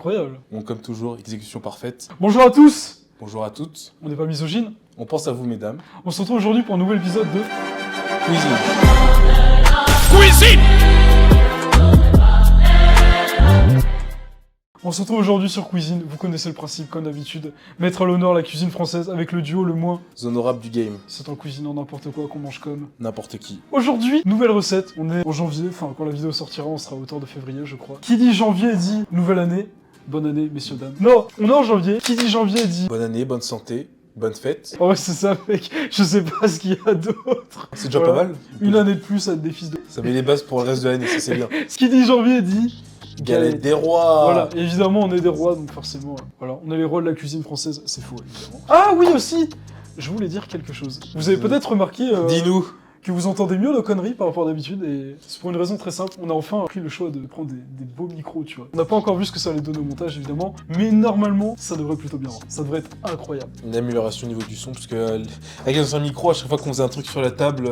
Incroyable. Bon, comme toujours, exécution parfaite. Bonjour à tous. Bonjour à toutes. On n'est pas misogyne. On pense à vous, mesdames. On se retrouve aujourd'hui pour un nouvel épisode de Cuisine. On se retrouve aujourd'hui sur Cuisine. Vous connaissez le principe comme d'habitude. Mettre à l'honneur la cuisine française avec le duo le moins. Honorable du game. C'est en cuisinant n'importe quoi qu'on mange comme. N'importe qui. Aujourd'hui, nouvelle recette. On est en janvier. Enfin, quand la vidéo sortira, on sera autour de février, je crois. Qui dit janvier dit nouvelle année. Bonne année, messieurs, dames. Non, on est en janvier. Qui dit janvier dit... Bonne année, bonne santé, bonne fête. Oh ouais, c'est ça, mec. Je sais pas ce qu'il y a d'autre. C'est déjà Voilà. pas mal. Une année de plus à des fils de... Ça met les bases pour le reste de l'année, ça c'est bien. Ce qui dit janvier dit... Galette des rois. Voilà, évidemment, on est des rois, donc forcément, voilà, on est les rois de la cuisine française, c'est faux, évidemment. Ah oui, aussi. Je voulais dire quelque chose. Vous avez peut-être remarqué... Dis-nous. que vous entendez mieux nos conneries par rapport à d'habitude, et c'est pour une raison très simple, on a enfin pris le choix de prendre des beaux micros, tu vois. On n'a pas encore vu ce que ça allait donner au montage, évidemment, mais normalement, ça devrait plutôt bien rendre. Ça devrait être incroyable. Une amélioration au niveau du son, parce que avec un micro, à chaque fois qu'on faisait un truc sur la table,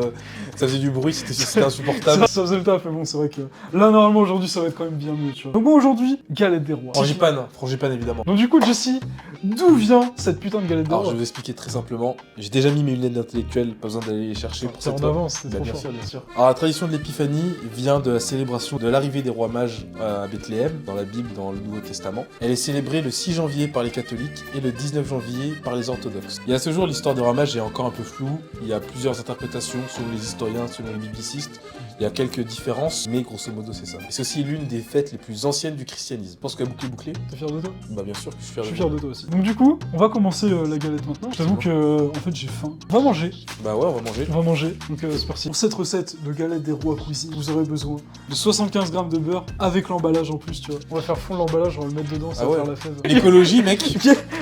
ça faisait du bruit, c'était insupportable. Ça faisait le taf, mais bon, c'est vrai que là, normalement, aujourd'hui, ça va être quand même bien mieux, tu vois. Donc bon, aujourd'hui, galette des rois. Frangipane évidemment. Donc du coup, Jesse, d'où vient cette putain de galette des Alors rois? je vais vous expliquer très simplement. J'ai déjà mis mes lunettes d'intellectuel, pas besoin d'aller les chercher pour C'est cette en avance, c'est Bah, trop bien fort. sûr, bien sûr. Alors la tradition de l'épiphanie vient de la célébration de l'arrivée des rois mages à Bethléem, dans la Bible, dans le Nouveau Testament. Elle est célébrée le 6 janvier par les catholiques et le 19 janvier par les orthodoxes. Et à ce jour, l'histoire des rois mages est encore un peu floue. Il y a plusieurs interprétations selon les historiens, selon les biblicistes. Il y a quelques différences, mais grosso modo c'est ça. Et c'est aussi l'une des fêtes les plus anciennes du christianisme. Je pense qu'à bouclé. T'es fier de toi? Bah bien sûr que je suis fier Je de suis toi. fier de toi aussi. Donc du coup, on va commencer la galette maintenant. Je t'avoue que, en fait, j'ai faim. On va manger. Bah ouais, on va manger. On va manger. Donc c'est parti. Pour cette recette de galette des rois cuisine, vous aurez besoin de 75 g de beurre avec l'emballage en plus, tu vois. On va faire fondre l'emballage, on va le mettre dedans, ça Ah va ouais. faire la fève. L'écologie, mec.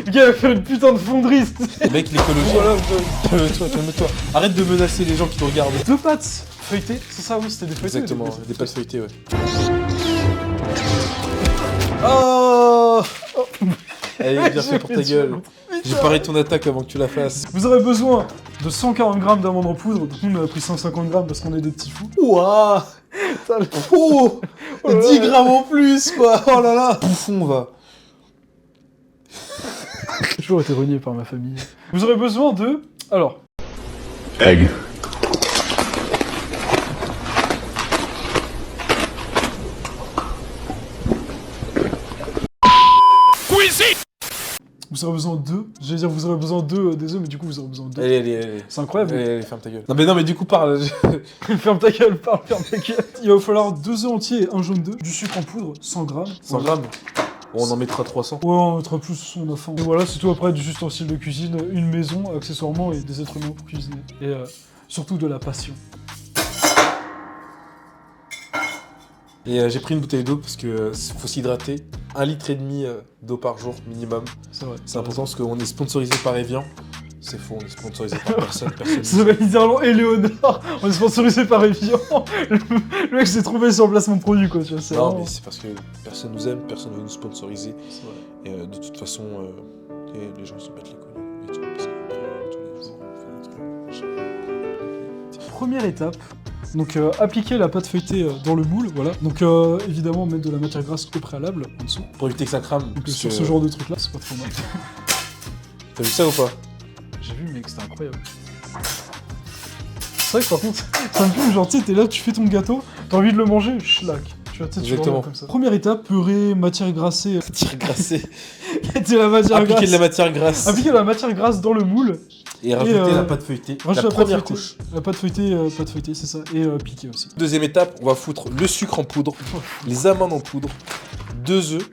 Le gars va faire une putain de fonderie. Mec, l'écologie. Voilà, Calme-toi, calme-toi. Arrête de menacer les gens qui te regardent. deux pâtes feuilletées. C'est ça, oui, c'était des feuilletées. Exactement, des pâtes feuilletées, ouais. Oh. Allez, bien fait pour ta gueule. J'ai paré ton attaque avant que tu la fasses. Vous aurez besoin de 140 g d'amandes en poudre. Donc nous, on a pris 150 g parce qu'on est des petits fous. Ouah. Oh, 10 grammes en plus, quoi. Oh là là. Bouffon, va. J'ai toujours été renié par ma famille. Vous aurez besoin de... Alors... Egg. Vous aurez besoin d'œufs. J'allais dire vous aurez besoin des œufs, mais du coup vous aurez besoin d'œufs. Allez. C'est incroyable. Allez, ferme ta gueule. Non, mais du coup, parle. Ferme ta gueule, parle, ferme ta gueule. Il va vous falloir 2 œufs entiers et un jaune d'œuf, du sucre en poudre, 100 g. 100 grammes. Bon, on en mettra 300. Ouais, on mettra plus, on a faim. Et voilà, c'est tout après, du ustensile de cuisine, une maison, accessoirement, et des êtres humains pour cuisiner. Et surtout de la passion. Et j'ai pris une bouteille d'eau parce que faut s'hydrater. 1,5 litre d'eau par jour minimum. C'est vrai. C'est important parce qu'on est sponsorisé par Evian. C'est faux, on est sponsorisé par personne. Ça va littéralement Éléonore, on est sponsorisé par Evian. Le mec s'est trouvé sur le placement de produit, quoi, tu vois. Non, vraiment... mais c'est parce que personne nous aime, personne veut nous sponsoriser. C'est vrai. Et de toute façon, les gens se battent les couilles. Et tu vois, parce que, tous les- Première étape, donc appliquer la pâte feuilletée dans le moule, voilà. Donc évidemment mettre de la matière grasse au préalable en dessous. Pour éviter que ça crame. Donc parce sur que- ce genre de truc là, c'est pas trop mal. T'as vu ça ou pas? J'ai vu mec, c'était incroyable. C'est vrai que par contre, ça me fume, genre tu sais, t'es là, tu fais ton gâteau, t'as envie de le manger, schlac. Tu vois, tu sais, tu Exactement. le comme ça. Première étape, purée, matière grassée. Matière grassée. Mettez la matière Appliquer grasse. de la matière grasse. Appliquer la matière grasse dans le moule. Et rajouter la pâte feuilletée. Rajoute La pâte première feuilletée. couche. La pâte feuilletée, c'est ça. Et piquer aussi. Deuxième étape, on va foutre le sucre en poudre, les amandes en poudre, 2 œufs,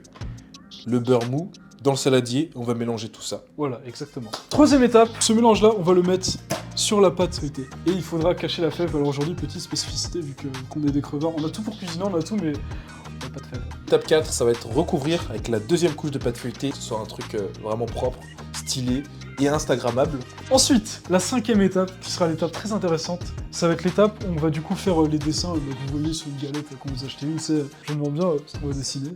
le beurre mou, dans le saladier, on va mélanger tout ça. Voilà, exactement. Troisième étape, ce mélange-là, on va le mettre sur la pâte feuilletée. Et il faudra cacher la fève. Alors aujourd'hui, petite spécificité, vu qu'on est des crevards. On a tout pour cuisiner, on a tout, mais on n'a pas de fève. Étape 4, ça va être recouvrir avec la deuxième couche de pâte feuilletée, que ce soit un truc vraiment propre, stylé et instagrammable. Ensuite, la cinquième étape, qui sera l'étape très intéressante, ça va être l'étape où on va du coup faire les dessins que vous voyez sur une galette quand vous achetez une. C'est, je me demande bien ce qu'on va dessiner.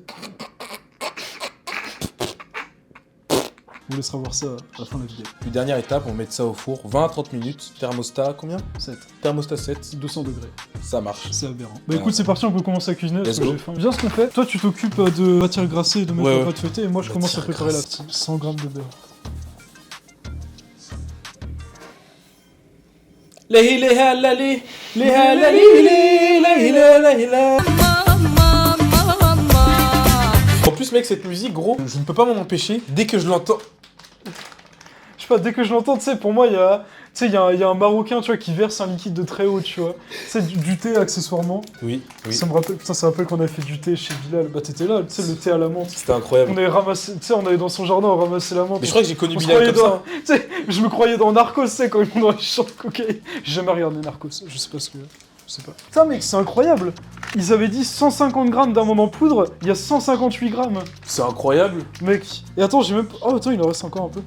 vous laissera voir ça à la fin de la vidéo. Puis dernière étape, on met ça au four, 20 à 30 minutes, thermostat combien 7. Thermostat 7, 200 degrés. ça marche. C'est aberrant. Bah écoute, c'est parti, on peut commencer à cuisiner parce Let's que go. j'ai faim. Bien ce qu'on fait. Toi, tu t'occupes de matière grassée et de mettre Ouais, la ouais. pâte feuilletée et moi, je commence à Matière préparer la grasse. 100 grammes de beurre. En plus, mec, cette musique, gros, je ne peux pas m'en empêcher. Dès que je l'entends. Je sais pas, dès que je l'entends, tu sais, pour moi, il y a... Tu sais, il y a un Marocain, tu vois, qui verse un liquide de très haut, tu vois. C'est du thé, accessoirement. Oui, oui. Ça me rappelle, putain, ça me rappelle qu'on avait fait du thé chez Bilal. Bah, t'étais là, tu sais, le thé à la menthe. C'était incroyable. On avait ramassé, tu sais, on allait dans son jardin, on ramassait la menthe. Mais je crois que j'ai connu On se Bilal croyait comme dans... ça. Tu sais, je me croyais dans Narcos, tu sais, quand ils vont dans les champs de cocaïne. J'ai jamais regardé Narcos, je sais pas ce que... Je sais pas. Putain, mec, c'est incroyable. Ils avaient dit 150 grammes d'amande en poudre, il y a 158 grammes. C'est incroyable. Mec. Et attends, j'ai même... Oh, attends, il en reste encore un peu.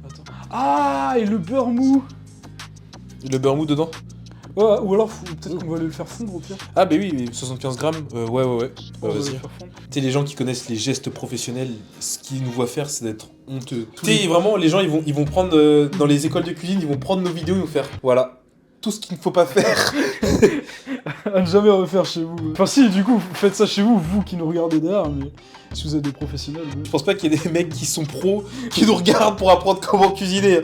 Attends. Ah, et le beurre mou. Le beurre mou dedans. Ouais, ou alors, peut-être qu'on va aller le faire fondre au pire. Ah, bah oui, 75 grammes. Ouais. On Bah, va le vas-y. faire fondre. Tu sais, les gens qui connaissent les gestes professionnels, ce qu'ils nous voient faire, c'est d'être honteux. Tu sais, vraiment, les gens, ils vont prendre, dans les écoles de cuisine, ils vont prendre nos vidéos et nous faire, voilà, tout ce qu'il ne faut pas faire. À ne jamais refaire chez vous. Enfin si, du coup, vous faites ça chez vous, vous qui nous regardez derrière, mais si vous êtes des professionnels... vous- Je pense pas qu'il y ait des mecs qui sont pros, qui nous regardent pour apprendre comment cuisiner.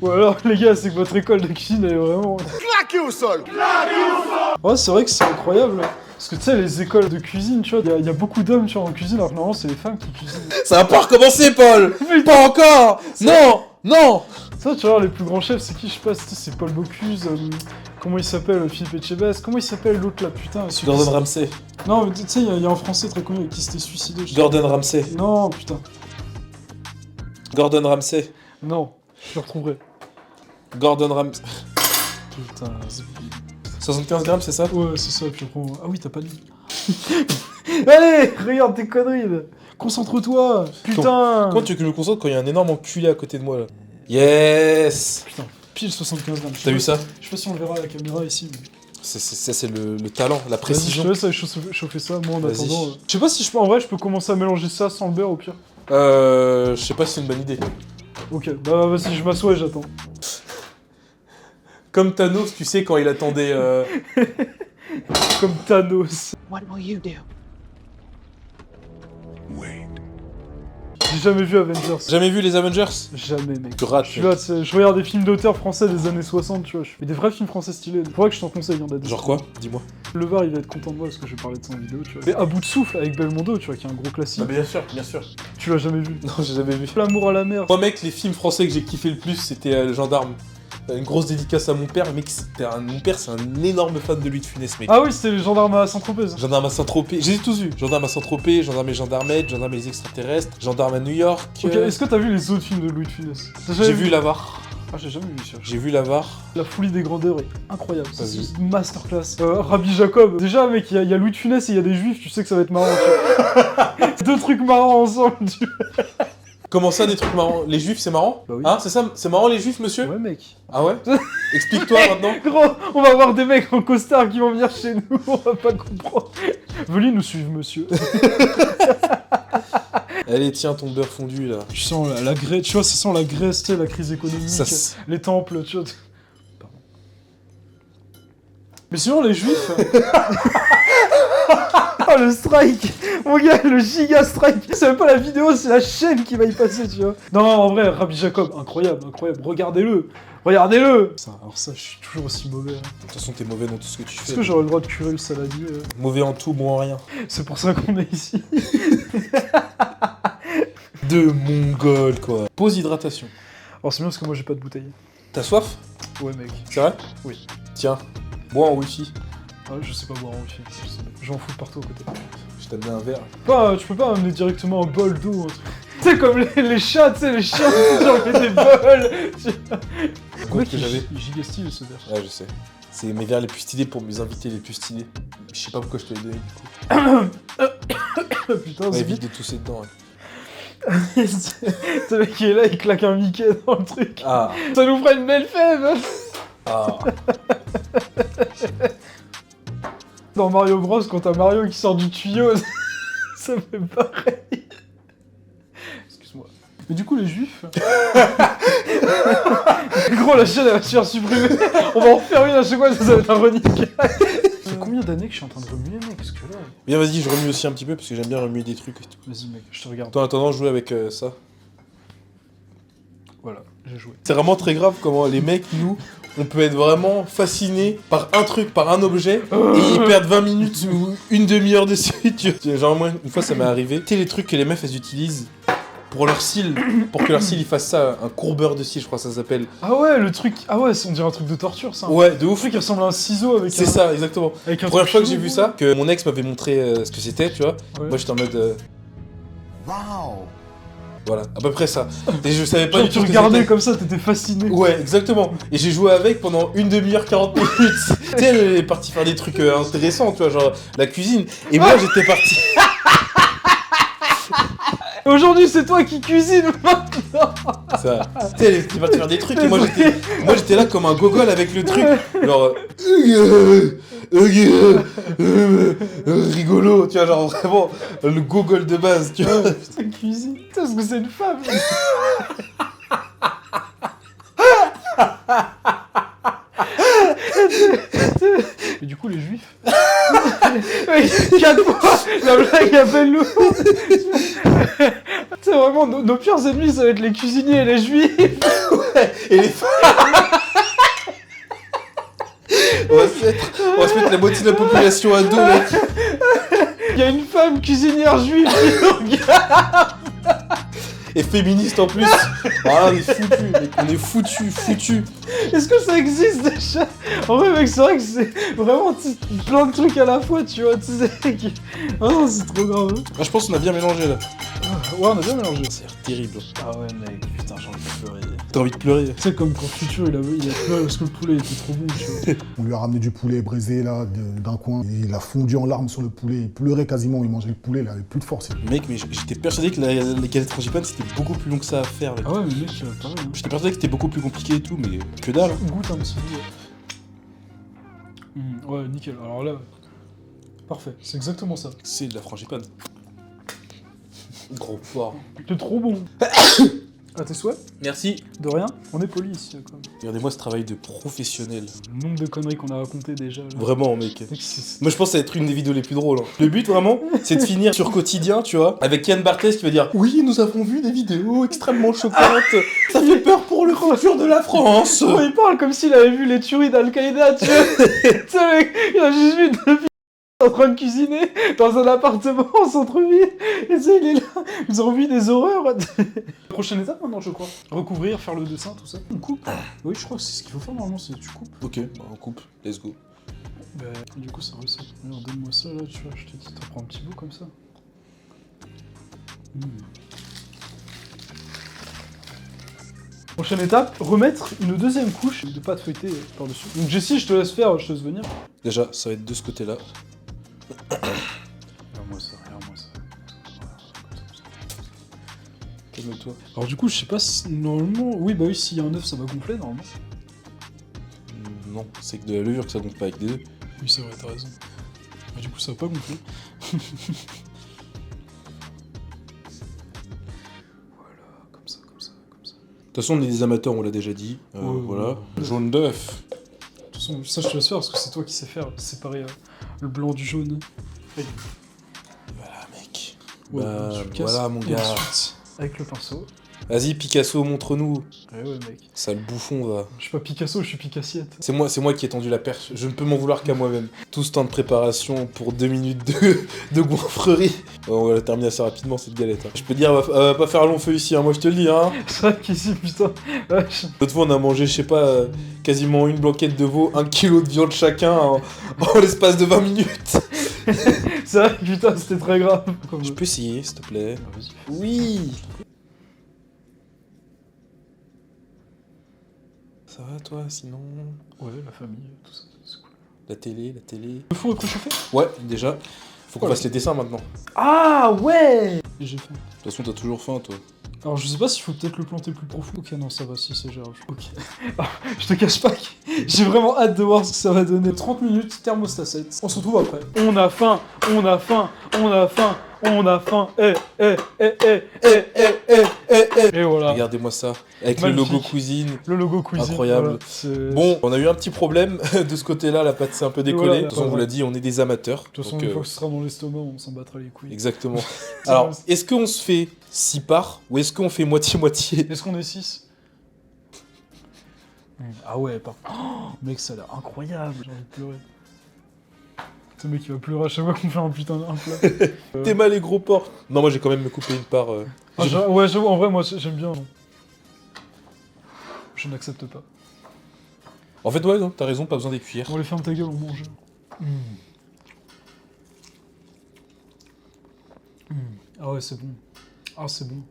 Ou alors, les gars, c'est que votre école de cuisine, elle est vraiment... Claqué au sol. Ouais, c'est vrai que c'est incroyable. Parce que tu sais, les écoles de cuisine, tu vois, il y a beaucoup d'hommes, tu vois, en cuisine, alors que normalement, c'est les femmes qui cuisinent. Ça va pas recommencer, Paul. Pas encore. Non, non. Ça, tu vois, les plus grands chefs, c'est qui, je sais pas, c'est Paul Bocuse, comment il s'appelle, Philippe Etchebest, comment il s'appelle l'autre là, putain celui Gordon qui- Ramsay. Non, mais tu sais, il y a un français très connu qui s'était suicidé. je sais Gordon Ramsay. pas. Non, putain. Gordon Ramsay. Non, je le retrouverai. Gordon Ramsay. Putain, c'est... 75 grammes, c'est ça? Ouais, c'est ça, puis après, ah oui, t'as pas dit. Allez, regarde tes conneries, là. Concentre-toi, putain. Comment tu veux que je me concentre quand il y a un énorme enculé à côté de moi là? Yes. Putain, pile 75 grammes. T'as vu ça? Je sais pas si on le verra à la caméra ici, mais... Ça c'est le talent, la Vas-y, je précision. te laisse aller chauffer ça, moi en Vas-y. attendant... Je sais pas si je peux, en vrai, je peux commencer à mélanger ça sans le beurre, au pire. Je sais pas si c'est une bonne idée. Ok, bah vas-y, je m'assois et j'attends. Comme Thanos, tu sais, quand il attendait... Comme Thanos. What will you do? J'ai jamais vu Avengers. Jamais vu les Avengers? Jamais, mec. Tu rates. Je suis là, tu sais, je regarde des films d'auteurs français des années 60, tu vois. Mais des vrais films français stylés. Faudrait que je t'en conseille, il y en a des. Genre quoi? Dis-moi. Le Var, il va être content de moi parce que je vais parler de son vidéo, tu vois. Mais À bout de souffle avec Belmondo, tu vois, qui est un gros classique. bien sûr, bien sûr. Tu l'as jamais vu. Non, j'ai jamais vu. L'amour à la mer. Moi mec, les films français que j'ai kiffé le plus, c'était Le Gendarme. Une grosse dédicace à mon père, mec, mon père c'est un énorme fan de Louis de Funès, mec. Ah oui, c'était les gendarmes à Saint-Tropez. Gendarme à Saint-Tropez, j'ai tous vu. Gendarme à Saint-Tropez, Gendarme et Gendarmette, Gendarme et les extraterrestres, Gendarme à New York. Ok, est-ce que t'as vu les autres films de Louis de Funès? T'as jamais J'ai vu l'Avare. Ah, j'ai jamais vu ça. J'ai vu l'Avare. La folie des grandeurs est incroyable. Ça, Vas-y. c'est une masterclass. Rabbi Jacob. Déjà, mec, il y a Louis de Funès et il y a des juifs, tu sais que ça va être marrant. Tu vois. Deux trucs marrants ensemble, tu vois. Comment ça, des trucs marrants? Les juifs, c'est marrant? Bah oui. Hein, c'est ça? C'est marrant les juifs, monsieur? Ouais, mec. Ah ouais? Explique-toi maintenant. Gros, on va avoir des mecs en costard qui vont venir chez nous, on va pas comprendre. Veuillez nous suivre, monsieur. Allez, tiens ton beurre fondu là. Tu sens la graisse, tu vois, ça sent la graisse, tu sais, la crise économique, Ça les temples, tu vois. Pardon. Mais sinon, les juifs... Oh, le strike! Mon gars, le giga strike! C'est même pas la vidéo, c'est la chaîne qui va y passer, tu vois. Non, en vrai, Rabbi Jacob, incroyable, incroyable. Regardez-le! Regardez-le! Ça, alors ça, je suis toujours aussi mauvais. Hein. De toute façon, t'es mauvais dans tout ce que tu Est-ce fais. que j'aurais le droit de curer le saladier? Mauvais en tout, bon en rien. C'est pour ça qu'on est ici. De mongol quoi. Pause hydratation. Alors c'est bien parce que moi j'ai pas de bouteille. T'as soif? Ouais, mec. C'est vrai? Oui. Tiens, bois en wifi. Ah, je sais pas boire en wifi. J'en fous partout à côté. Je t'ai amené un verre. Tu peux pas amener directement un bol d'eau, un truc. Tu sais, comme les chats, tu sais, les chiens, j'en fais des bols. Quoi que j'avais. Il giga stylé ce verre. Ouais, je sais. C'est mes verres les plus stylés pour mes invités les plus stylés. Je sais pas pourquoi je te l'ai donné du coup. Putain, Ouais, c'est évite de tousser dedans. Ouais. Ce mec qui est là, il claque un Mickey dans le truc. Ah. Ça nous fera une belle fève. Ah. Dans Mario Bros, quand t'as Mario qui sort du tuyau, ça fait pareil. Mais du coup, les juifs... Gros, la chaîne, elle va se faire supprimer. On va en refaire une à chaque fois, ça va être un running. Ça fait combien d'années que je suis en train de remuer, mec? Parce que là... Bien, vas-y, je remue aussi un petit peu parce que j'aime bien remuer des trucs et tout. Vas-y, mec, je te regarde. Toi, en attendant, jouer avec ça. Voilà, j'ai joué. C'est vraiment très grave comment les mecs, nous, on peut être vraiment fascinés par un truc, par un objet, et ils perdent 20 minutes ou une demi-heure dessus. Tu vois. Genre, moi, une fois, ça m'est arrivé. Tu sais, les trucs que les meufs, elles utilisent pour leur cils, pour que leur cils, ils fassent ça, un courbeur de cils, je crois que ça s'appelle. Ah ouais, le truc... Ah ouais, on dirait un truc de torture, ça. Ouais, de Un ouf. truc qui ressemble à un ciseau avec C'est ça, exactement. Avec un La première truc fois que j'ai chelou, vu ouais. ça, que mon ex m'avait montré ce que c'était, tu vois. Ouais. Moi, j'étais en mode... Wow. Voilà, à peu près ça. Et je savais pas Genre, du tu tout ce que regardais c'était. comme ça, t'étais fasciné. Ouais, exactement. Et j'ai joué avec pendant une demi-heure, 40 minutes. Tu sais, elle est partie faire des trucs intéressants, tu vois, genre la cuisine. Et moi, j'étais parti... Aujourd'hui, c'est toi qui cuisines maintenant. Ça. Tu sais, elle était partie faire des trucs et moi, j'étais là comme un gogol avec le truc. Genre... rigolo, tu vois, genre vraiment le gogol de base, tu vois. Putain, cuisine. Putain, est-ce que c'est une femme? Et du coup, les juifs. Oui, 4 fois la blague appelle-nous. C'est vraiment nos pires ennemis, ça va être les cuisiniers et les juifs. Et les femmes. On va se mettre la moitié de la population à dos, mec. Il y a une femme cuisinière juive qui nous regarde. Et féministe en plus. Ah, on est foutus, mec. On est foutus. Est-ce que ça existe déjà? En vrai, mec, c'est vrai que c'est vraiment plein de trucs à la fois, tu vois, tu sais. Ah non, c'est trop grave. Ah, je pense qu'on a bien mélangé là. Ouais, on a bien mélangé. Ça a l'air terrible. Ah ouais, mec, putain, j'ai envie de pleurer. T'as envie de pleurer. Tu sais, comme quand Futur, il a pleuré parce que le poulet était trop bon, tu vois. On lui a ramené du poulet braisé là d'un coin. Et il a fondu en larmes sur le poulet. Il pleurait quasiment. Il mangeait le poulet. Il avait plus de force. Mec, mais j'étais persuadé que les galettes frangipane c'était beaucoup plus long que ça à faire. Mec. Ah ouais, mais mec, pareil. Hein. J'étais persuadé que c'était beaucoup plus compliqué et tout, mais que dalle. Goûte un petit bout. Ouais, nickel. Alors là, parfait. C'est exactement ça. C'est de la frangipane. Gros porc. C'est trop bon. À tes souhaits? Merci. De rien. On est poli ici, quand même. Regardez-moi ce travail de professionnel. Le nombre de conneries qu'on a racontées déjà. Là. Vraiment, mec. Mec, c'est- Moi, je pense que ça va être une des vidéos les plus drôles. Hein. Le but, vraiment, c'est de finir sur quotidien, tu vois, avec Yann Barthès qui va dire « Oui, nous avons vu des vidéos extrêmement choquantes. Ça fait peur pour le futur de la France. » Oh, il parle comme s'il avait vu les tueries d'Al-Qaïda, tu vois. Tu sais, mec, il a juste vu deux filles en train de cuisiner dans un appartement en centre-ville. Et tu sais, il est là. Ils ont vu des horreurs. Prochaine étape maintenant, je crois. Recouvrir, faire le dessin, tout ça. On coupe. Oui, je crois que c'est ce qu'il faut faire normalement, c'est tu coupes. Ok, bah, on coupe. Let's go. Bah, du coup, ça recette. Alors, donne-moi ça là, tu vois. Je te dis, t'en prends un petit bout comme ça. Prochaine étape, remettre une deuxième couche de pâte feuilletée par-dessus. Donc Jessie, je te laisse faire, je te laisse venir. Déjà, ça va être de ce côté-là. Regarde-moi ça, regarde-moi ça. Calme-toi. Alors du coup, je sais pas si... Normalement... Oui, bah oui, s'il y a un œuf, ça va gonfler, normalement. Non, c'est que de la levure que ça gonfle pas avec des œufs. Oui, c'est vrai, t'as raison. Mais du coup, ça va pas gonfler. Voilà, comme ça, comme ça, comme ça. De toute façon, on est des amateurs, on l'a déjà dit. Ouais, voilà. ouais. Jaune d'œuf. De toute façon, ça, je te laisse faire, parce que c'est toi qui sais faire, séparer le blanc du jaune. Voilà, mec. Ouais, Bah, tu le casses. voilà, mon Et gars. ensuite, avec le pinceau. Vas-y, Picasso, montre-nous. Ouais, ouais, mec. Sale bouffon, va. Je suis pas Picasso, je suis Picassiette. C'est moi qui ai tendu la perche. Je ne peux m'en vouloir qu'à moi-même. Tout ce temps de préparation pour 2 minutes de goinfrerie. On va la terminer assez rapidement, cette galette. Hein. Je peux te dire, elle va pas faire long feu ici, hein, moi je te le dis. Hein. C'est vrai qu'ici, putain. Wesh. L'autre fois, on a mangé, je sais pas, quasiment une blanquette de veau, 1 kilo de viande chacun en l'espace de 20 minutes. C'est vrai que putain, c'était très grave. Comme... Je peux essayer, s'il te plaît. Ah, vas-y. Oui. Ça va, toi, sinon? Ouais, la famille, tout ça, c'est cool. La télé. Le four est préchauffé? Ouais, déjà. Faut qu'on fasse les dessins maintenant. Ah ouais. J'ai faim. De toute façon, t'as toujours faim, toi. Alors je sais pas s'il faut peut-être le planter plus profond. Ok, non, ça va, si c'est gérable. Ok. Alors, je te cache pas que j'ai vraiment hâte de voir ce que ça va donner. 30 minutes, thermostat 7. On se retrouve après. On a faim, on a faim, on a faim, on a faim. Et voilà. Regardez-moi ça, avec Magnifique. le logo cuisine. Le logo cuisine. Incroyable. Voilà, c'est- Bon, on a eu un petit problème de ce côté-là, la pâte s'est un peu décollée. Voilà, de toute façon, on vous l'a dit, on est des amateurs. De toute façon, donc, une fois que ce sera dans l'estomac, on s'en battra les couilles. Exactement. Alors, vrai. est-ce qu'on se fait 6 parts ou est-ce qu'on fait moitié-moitié? Est-ce qu'on est 6 Ah ouais, par oh, mec, ça a l'air incroyable. J'ai envie de pleurer. Ce mec, il va pleurer à chaque fois qu'on fait un putain d'un plat. T'es mal les gros porcs. Non, moi j'ai quand même me couper une part. Ah, ouais, j'avoue, en vrai, moi, j'aime bien. Je n'accepte pas. En fait, ouais, non, t'as raison, pas besoin des cuillères. Bon, allez, ferme ta gueule, on mange. Ah ouais, c'est bon. Ah, c'est bon.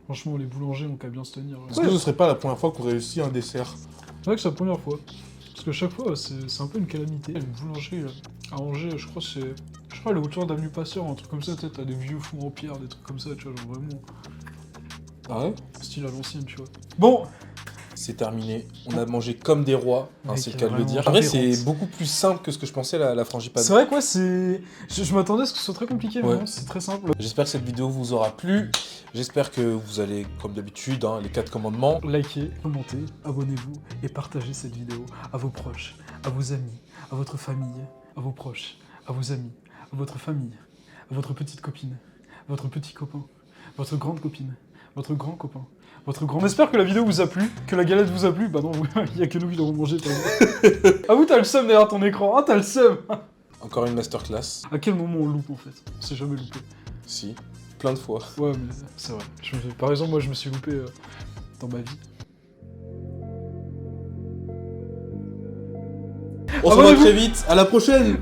Franchement, les boulangers ont qu'à bien se tenir. Est-ce que ce serait pas la première fois qu'on réussit un dessert? C'est vrai que c'est la première fois. Parce que chaque fois, c'est un peu une calamité. Une boulangerie à Angers, je crois que c'est... Je crois le autour d'avenue Passeur, un truc comme ça, tu sais, t'as des vieux fours en pierre, des trucs comme ça, tu vois, genre vraiment... Ah ouais? Style à l'ancienne, tu vois. Bon, C'est terminé. On a mangé comme des rois, hein, Mec, c'est le cas de le vraiment, dire. j'en En vrai, ai c'est honte. beaucoup plus simple que ce que je pensais, la frangipane. c'est vrai que ouais, c'est... Je m'attendais à ce que ce soit très compliqué, mais Ouais. non, c'est très simple. J'espère que cette vidéo vous aura plu. J'espère que vous allez, comme d'habitude, hein, les 4 commandements. Likez, commentez, abonnez-vous et partagez cette vidéo à vos proches, à vos amis, à votre famille, à vos proches, à vos amis, à votre famille, à votre petite copine, votre petit copain, votre grande copine, votre grand copain, votre grand... On espère que la vidéo vous a plu, que la galette vous a plu. Bah non, il y a que nous qui l'avons mangé. Ah oui, t'as le seum derrière ton écran. Ah, t'as le seum. Encore une masterclass. À quel moment on loupe en fait? On s'est jamais loupé. Si, plein de fois. Ouais, mais c'est vrai. Par exemple, moi je me suis loupé dans ma vie. On se revoit très vite, à la prochaine!